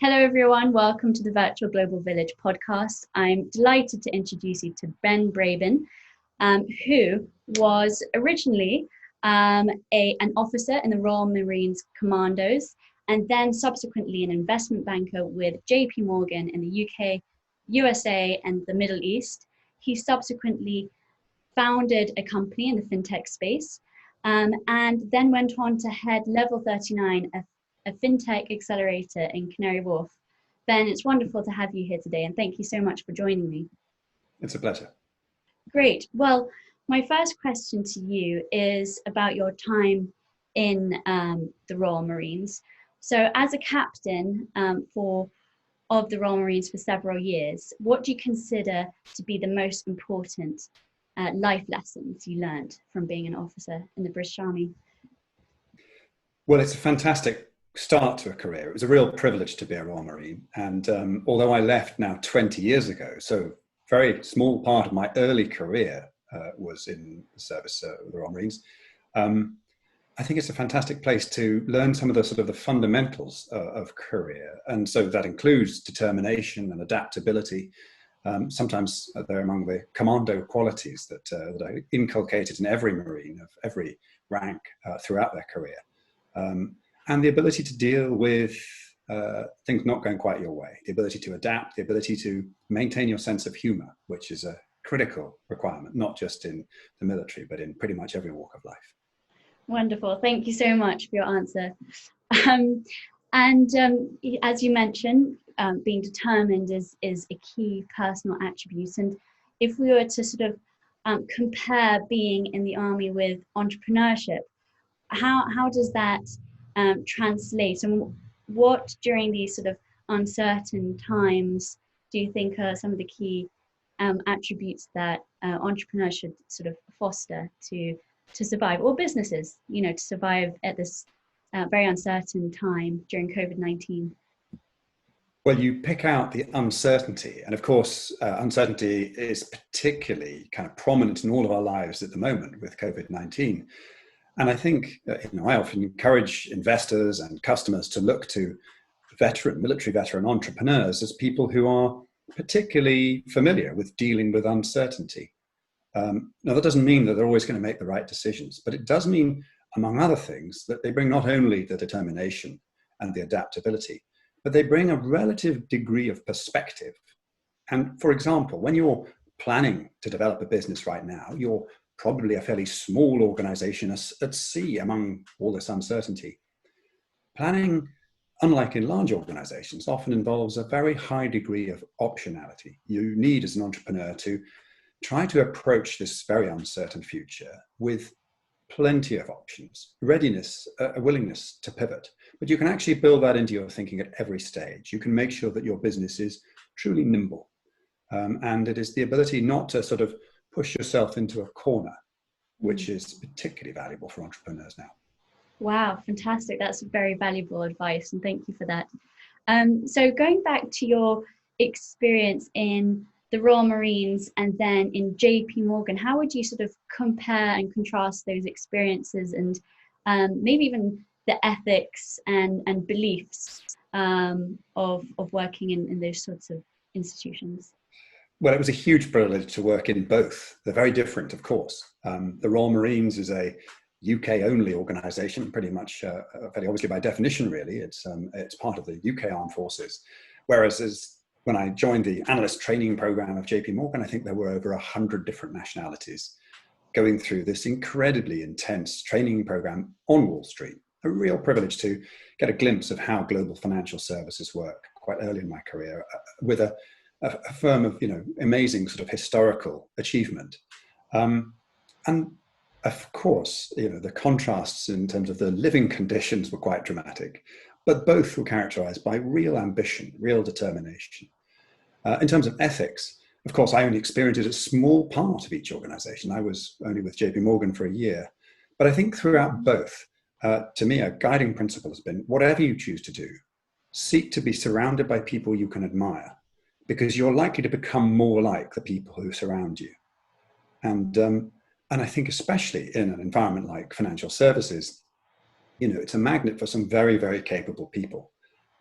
Hello, everyone. Welcome to the Virtual Global Village podcast. I'm delighted to introduce you to Ben Brabyn, who was originally an officer in the Royal Marines Commandos and then subsequently an investment banker with JPMorgan in the UK, USA, and the Middle East. He subsequently founded a company in the fintech space and then went on to head Level39, a fintech accelerator in Canary Wharf. Ben, it's wonderful to have you here today, and thank you so much for joining me. It's a pleasure. Great. Well, my first question to you is about your time in the Royal Marines. So as a captain of the Royal Marines for several years, what do you consider to be the most important life lessons you learned from being an officer in the British Army? Well, it's a fantastic start to a career. It was a real privilege to be a Royal Marine. And although I left now 20 years ago, so very small part of my early career was in the service of the Royal Marines, I think it's a fantastic place to learn some of the sort of the fundamentals of career. And so that includes determination and adaptability. Sometimes they're among the commando qualities that are inculcated in every Marine of every rank throughout their career. And the ability to deal with things not going quite your way, the ability to adapt, the ability to maintain your sense of humor, which is a critical requirement, not just in the military, but in pretty much every walk of life. Wonderful. Thank you so much for your answer. As you mentioned, being determined is a key personal attribute. And if we were to sort of compare being in the Army with entrepreneurship, how does that translate, and what during these sort of uncertain times do you think are some of the key attributes that entrepreneurs should sort of foster to survive, or businesses, to survive at this very uncertain time during COVID-19? Well, you pick out the uncertainty, and of course, uncertainty is particularly kind of prominent in all of our lives at the moment with COVID-19. And I think, I often encourage investors and customers to look to military veteran entrepreneurs as people who are particularly familiar with dealing with uncertainty. Now, that doesn't mean that they're always going to make the right decisions, but it does mean, among other things, that they bring not only the determination and the adaptability, but they bring a relative degree of perspective. And for example, when you're planning to develop a business right now, you're probably a fairly small organization at sea among all this uncertainty. Planning, unlike in large organizations, often involves a very high degree of optionality. You need, as an entrepreneur, to try to approach this very uncertain future with plenty of options, readiness, a willingness to pivot. But you can actually build that into your thinking at every stage. You can make sure that your business is truly nimble. And it is the ability not to sort of push yourself into a corner, which is particularly valuable for entrepreneurs now. Wow, fantastic. That's very valuable advice, and thank you for that. So going back to your experience in the Royal Marines and then in JPMorgan, how would you sort of compare and contrast those experiences, and maybe even the ethics and beliefs of working in those sorts of institutions? Well, it was a huge privilege to work in both. They're very different, of course. The Royal Marines is a UK-only organisation, pretty much, very obviously by definition, really. It's part of the UK Armed Forces. Whereas when I joined the analyst training programme of JPMorgan, I think there were over 100 different nationalities going through this incredibly intense training programme on Wall Street. A real privilege to get a glimpse of how global financial services work quite early in my career, with a firm of amazing sort of historical achievement, and of course the contrasts in terms of the living conditions were quite dramatic, but both were characterized by real ambition, real determination. In terms of ethics, of course, I only experienced a small part of each organization. I was only with JPMorgan for a year, but I think throughout both, to me, a guiding principle has been, whatever you choose to do, seek to be surrounded by people you can admire, because you're likely to become more like the people who surround you. And I think especially in an environment like financial services, it's a magnet for some very, very capable people.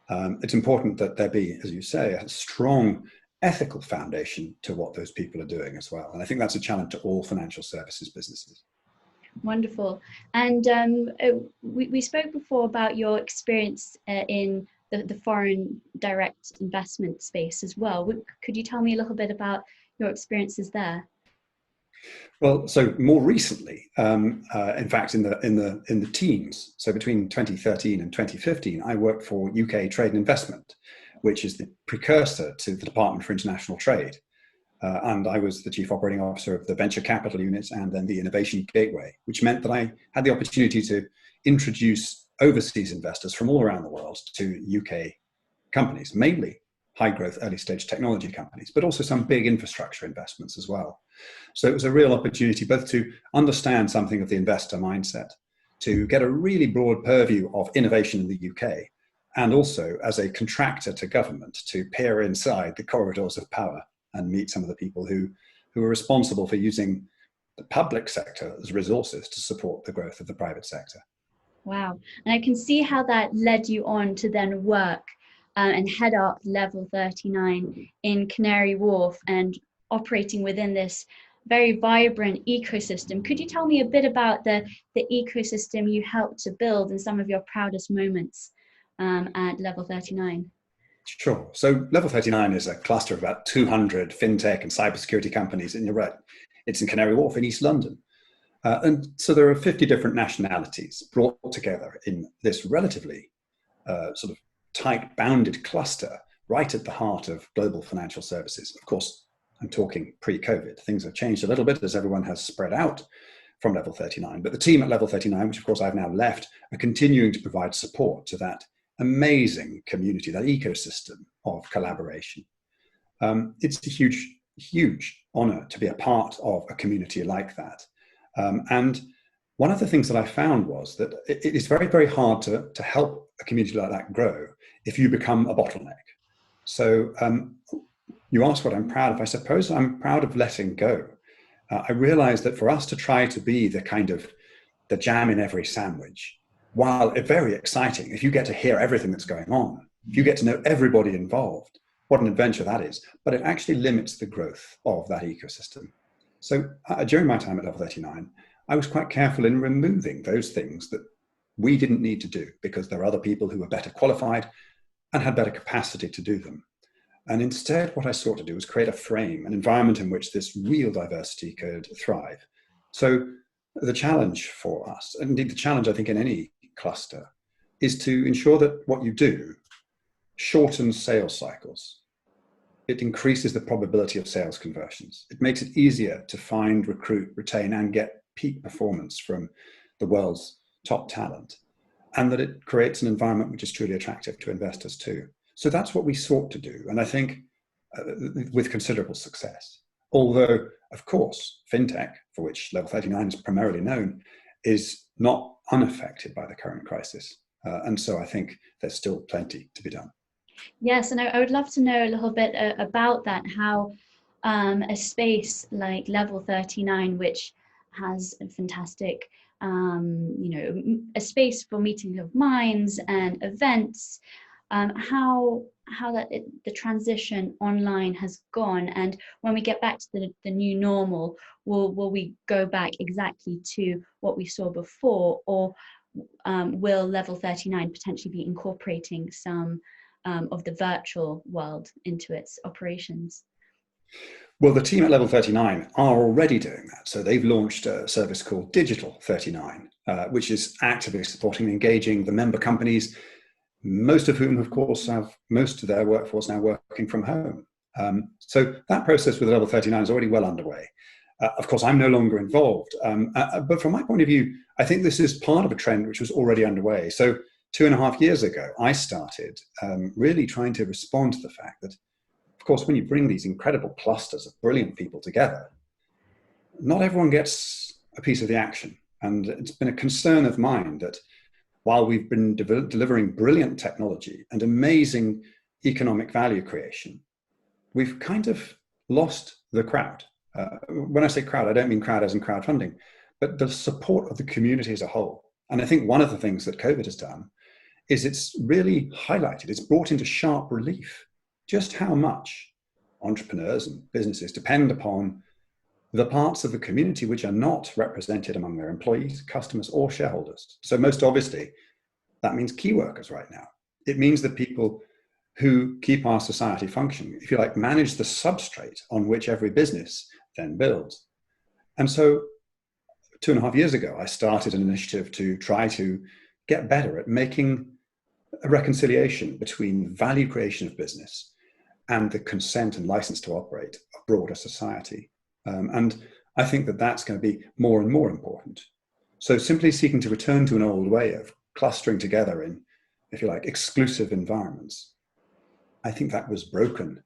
It's important that there be, as you say, a strong ethical foundation to what those people are doing as well. And I think that's a challenge to all financial services businesses. Wonderful. And we spoke before about your experience in the foreign direct investment space as well. Could you tell me a little bit about your experiences there? Well, so more recently, in fact, in the teens, so between 2013 and 2015, I worked for UK Trade and Investment, which is the precursor to the Department for International Trade. And I was the chief operating officer of the venture capital unit and then the innovation gateway, which meant that I had the opportunity to introduce overseas investors from all around the world to UK companies, mainly high growth early stage technology companies, but also some big infrastructure investments as well. So it was a real opportunity both to understand something of the investor mindset, to get a really broad purview of innovation in the UK, and also as a contractor to government to peer inside the corridors of power and meet some of the people who are responsible for using the public sector as resources to support the growth of the private sector. Wow. And I can see how that led you on to then work and head up Level 39 in Canary Wharf and operating within this very vibrant ecosystem. Could you tell me a bit about the ecosystem you helped to build and some of your proudest moments at Level 39? Sure. So Level 39 is a cluster of about 200 fintech and cybersecurity companies, and you're right, it's in Canary Wharf in East London. And so there are 50 different nationalities brought together in this relatively sort of tight bounded cluster right at the heart of global financial services. Of course, I'm talking pre-COVID. Things have changed a little bit as everyone has spread out from Level 39. But the team at Level 39, which of course I've now left, are continuing to provide support to that amazing community, that ecosystem of collaboration. It's a huge, huge honor to be a part of a community like that. And one of the things that I found was that it is very, very hard to help a community like that grow if you become a bottleneck. So you asked what I'm proud of. I suppose I'm proud of letting go. I realized that for us to try to be the kind of the jam in every sandwich, while very exciting, if you get to hear everything that's going on, if you get to know everybody involved, what an adventure that is. But it actually limits the growth of that ecosystem. So during my time at Level 39, I was quite careful in removing those things that we didn't need to do because there are other people who were better qualified and had better capacity to do them. And instead, what I sought to do was create a frame, an environment in which this real diversity could thrive. So the challenge for us, and indeed the challenge I think in any cluster, is to ensure that what you do shortens sales cycles. It increases the probability of sales conversions. It makes it easier to find, recruit, retain, and get peak performance from the world's top talent. And that it creates an environment which is truly attractive to investors too. So that's what we sought to do. And I think with considerable success. Although, of course, fintech, for which Level 39 is primarily known, is not unaffected by the current crisis. And so I think there's still plenty to be done. Yes, and I would love to know a little bit about that, how a space like Level 39, which has a fantastic, a space for meeting of minds and events, how the transition online has gone, and when we get back to the new normal, will we go back exactly to what we saw before, or will Level 39 potentially be incorporating some of the virtual world into its operations? Well, the team at Level 39 are already doing that. So they've launched a service called Digital 39, which is actively supporting and engaging the member companies, most of whom, of course, have most of their workforce now working from home. So that process with Level 39 is already well underway. Of course, I'm no longer involved. But from my point of view, I think this is part of a trend which was already underway. So 2.5 years ago, I started really trying to respond to the fact that, of course, when you bring these incredible clusters of brilliant people together, not everyone gets a piece of the action. And it's been a concern of mine that while we've been delivering brilliant technology and amazing economic value creation, we've kind of lost the crowd. When I say crowd, I don't mean crowd as in crowdfunding, but the support of the community as a whole. And I think one of the things that COVID has done is it's really highlighted, it's brought into sharp relief just how much entrepreneurs and businesses depend upon the parts of the community which are not represented among their employees, customers, or shareholders. So most obviously, that means key workers right now. It means the people who keep our society functioning, if you like, manage the substrate on which every business then builds. And so 2.5 years ago, I started an initiative to try to get better at making a reconciliation between value creation of business and the consent and license to operate of broader society. And I think that that's going to be more and more important. So simply seeking to return to an old way of clustering together in, if you like, exclusive environments, I think that was broken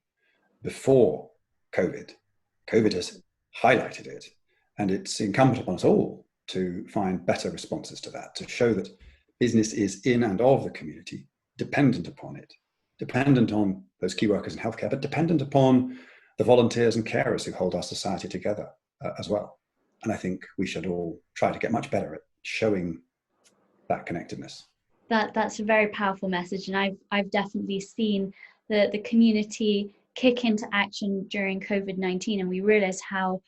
before COVID. COVID has highlighted it, and it's incumbent upon us all to find better responses to that, to show that business is in and of the community, dependent upon it, dependent on those key workers in healthcare, but dependent upon the volunteers and carers who hold our society together as well. And I think we should all try to get much better at showing that connectedness. That's a very powerful message, and I've definitely seen the community kick into action during COVID-19, and we realize how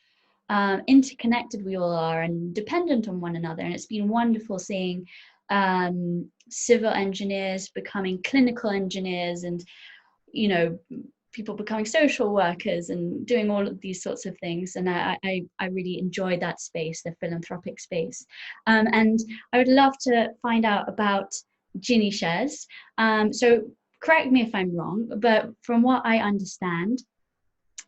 interconnected we all are and dependent on one another. And it's been wonderful seeing civil engineers becoming clinical engineers, and people becoming social workers and doing all of these sorts of things. And I really enjoyed that space, the philanthropic space. And I would love to find out about GenieShares. So correct me if I'm wrong, but from what I understand,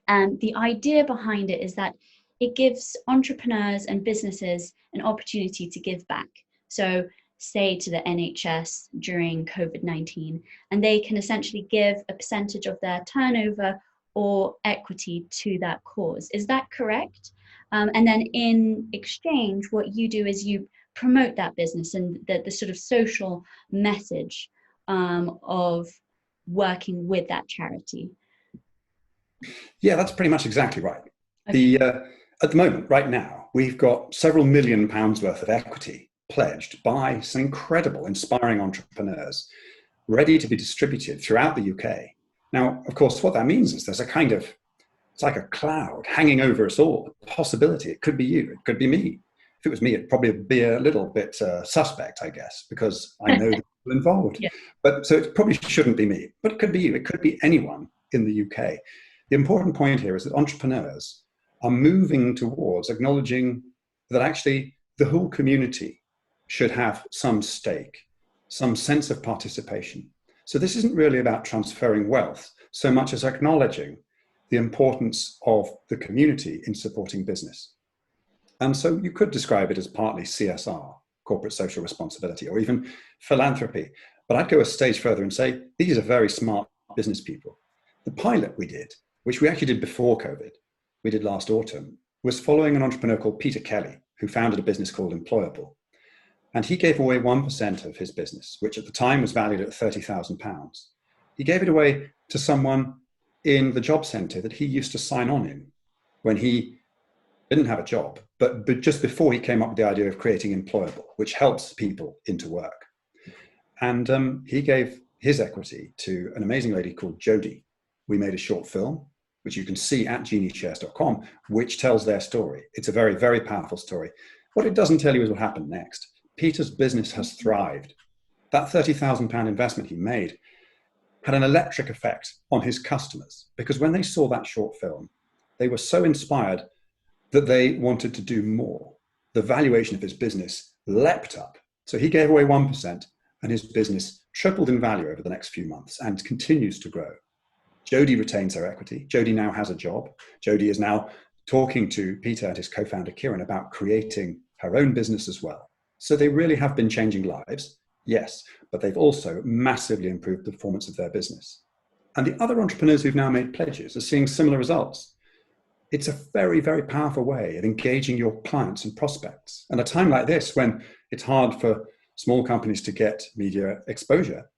the idea behind it is that it gives entrepreneurs and businesses an opportunity to give back. So say to the NHS during COVID-19, and they can essentially give a percentage of their turnover or equity to that cause. Is that correct? And then in exchange, what you do is you promote that business and the sort of social message of working with that charity. Yeah, that's pretty much exactly right. Okay. At the moment, right now, we've got several £1 million worth of equity pledged by some incredible, inspiring entrepreneurs, ready to be distributed throughout the UK. Now, of course, what that means is there's a kind of, it's like a cloud hanging over us all. A possibility. It could be you. It could be me. If it was me, it'd probably be a little bit suspect, I guess, because I know the people involved. Yeah. But so it probably shouldn't be me, but it could be you. It could be anyone in the UK. The important point here is that entrepreneurs are moving towards acknowledging that actually the whole community should have some stake, some sense of participation. So this isn't really about transferring wealth so much as acknowledging the importance of the community in supporting business. And so you could describe it as partly CSR, corporate social responsibility, or even philanthropy. But I'd go a stage further and say, these are very smart business people. The pilot we did, which we actually did before COVID, we did last autumn, was following an entrepreneur called Peter Kelly, who founded a business called Employable. And he gave away 1% of his business, which at the time was valued at £30,000. He gave it away to someone in the job centre that he used to sign on in when he didn't have a job, but just before he came up with the idea of creating Employable, which helps people into work. And he gave his equity to an amazing lady called Jodie. We made a short film, which you can see at GenieShares.com, which tells their story. It's a very, very powerful story. What it doesn't tell you is what happened next. Peter's business has thrived. That £30,000 investment he made had an electric effect on his customers, because when they saw that short film, they were so inspired that they wanted to do more. The valuation of his business leapt up. So he gave away 1%, and his business tripled in value over the next few months and continues to grow. Jodie retains her equity. Jodie now has a job. Jodie is now talking to Peter and his co-founder Kieran about creating her own business as well. So they really have been changing lives, yes, but they've also massively improved the performance of their business. And the other entrepreneurs who've now made pledges are seeing similar results. It's a very, very powerful way of engaging your clients and prospects. And at a time like this, when it's hard for small companies to get media exposure,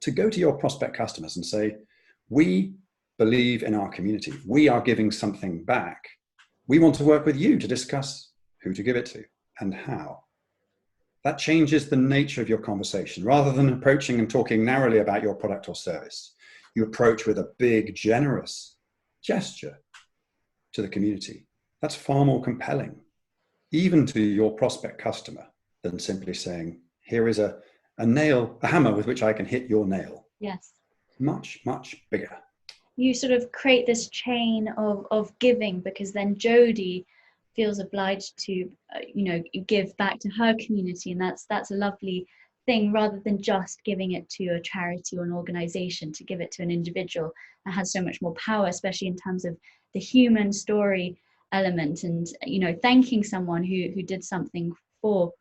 to go to your prospect customers and say, we believe in our community. We are giving something back. We want to work with you to discuss who to give it to and how. that changes the nature of your conversation. Rather than approaching and talking narrowly about your product or service, you approach with a big, generous gesture to the community. That's far more compelling, even to your prospect customer, than simply saying, here is a hammer with which I can hit your nail. Yes. Much, much bigger. You sort of create this chain of giving, because then Jodie feels obliged to, give back to her community. And that's a lovely thing, rather than just giving it to a charity or an organization. To give it to an individual, that has so much more power, especially in terms of the human story element, and thanking someone who did something for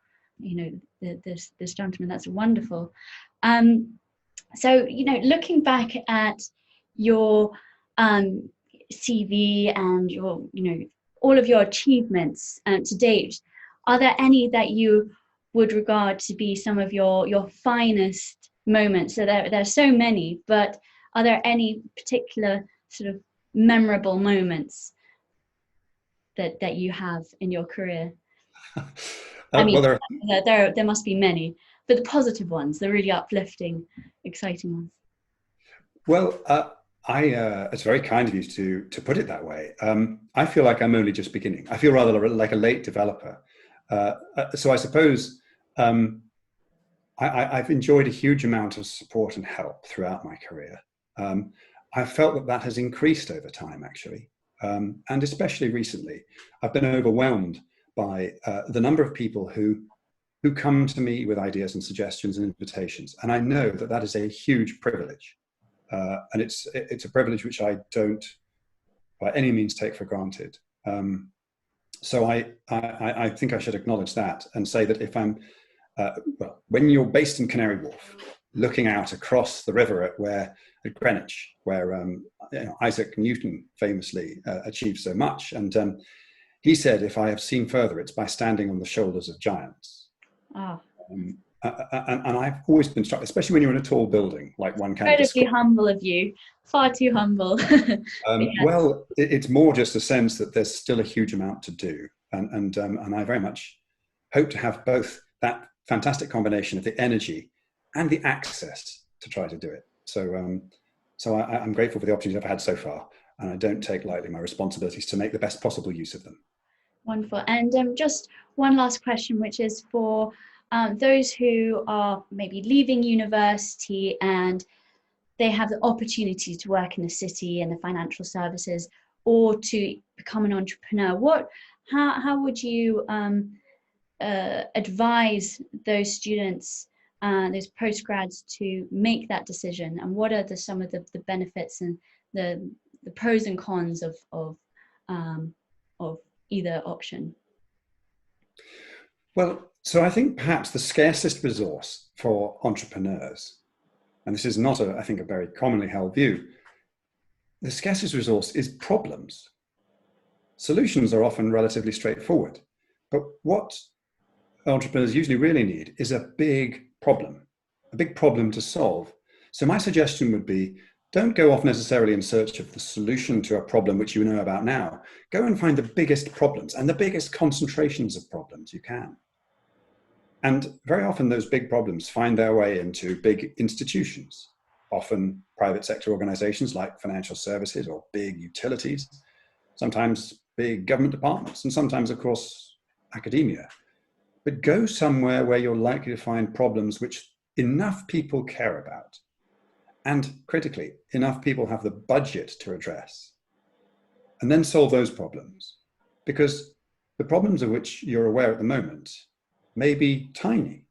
this gentleman. That's wonderful. So looking back at your CV and your all of your achievements to date, are there any that you would regard to be some of your finest moments? So there are so many, but are there any particular sort of memorable moments that you have in your career? I mean, there must be many, but the positive ones, the really uplifting, exciting ones. Well, it's very kind of you to put it that way. I feel like I'm only just beginning. I feel rather like a late developer. So I suppose I've enjoyed a huge amount of support and help throughout my career. I've felt that has increased over time, actually. And especially recently, I've been overwhelmed by the number of people who come to me with ideas and suggestions and invitations. And I know that is a huge privilege. And it's a privilege which I don't by any means take for granted. So I think I should acknowledge that and say that if I'm, when you're based in Canary Wharf, looking out across the river at Greenwich, where Isaac Newton famously achieved so much, and he said, if I have seen further, it's by standing on the shoulders of giants. Oh. And I've always been struck, especially when you're in a tall building, like one can. Incredibly humble of you, far too humble. Yes. Well, it's more just a sense that there's still a huge amount to do, and I very much hope to have both that fantastic combination of the energy and the access to try to do it. So I'm grateful for the opportunities I've had so far, and I don't take lightly my responsibilities to make the best possible use of them. Wonderful. And just one last question, which is for those who are maybe leaving university and they have the opportunity to work in the city and the financial services, or to become an entrepreneur. How would you advise those students, those postgrads, to make that decision? And what are some of the benefits and the pros and cons of either option? Well, so I think perhaps the scarcest resource for entrepreneurs, and this is not, I think, a very commonly held view, the scarcest resource is problems. Solutions are often relatively straightforward, but what entrepreneurs usually really need is a big problem to solve. So my suggestion would be, don't go off necessarily in search of the solution to a problem which you know about now. Go and find the biggest problems and the biggest concentrations of problems you can. And very often those big problems find their way into big institutions, often private sector organizations like financial services or big utilities, sometimes big government departments, and sometimes, of course, academia. But go somewhere where you're likely to find problems which enough people care about, and critically, enough people have the budget to address, and then solve those problems. Because the problems of which you're aware at the moment may be tiny,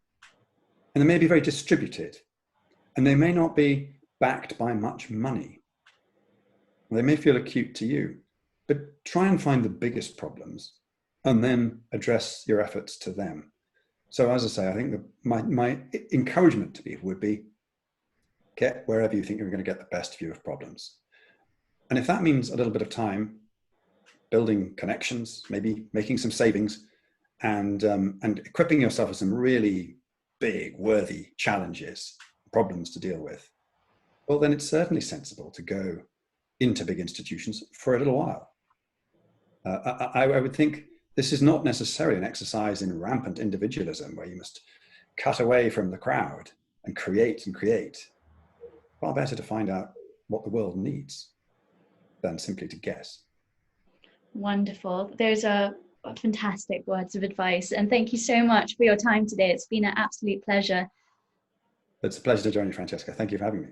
and they may be very distributed, and they may not be backed by much money. They may feel acute to you, but try and find the biggest problems and then address your efforts to them. So as I say, I think my encouragement to people would be, get wherever you think you're going to get the best view of problems. And if that means a little bit of time, building connections, maybe making some savings, and equipping yourself with some really big, worthy challenges, problems to deal with, well, then it's certainly sensible to go into big institutions for a little while. I would think this is not necessarily an exercise in rampant individualism where you must cut away from the crowd and create, far better to find out what the world needs than simply to guess. Wonderful. Those are fantastic words of advice. And thank you so much for your time today. It's been an absolute pleasure. It's a pleasure to join you, Francesca. Thank you for having me.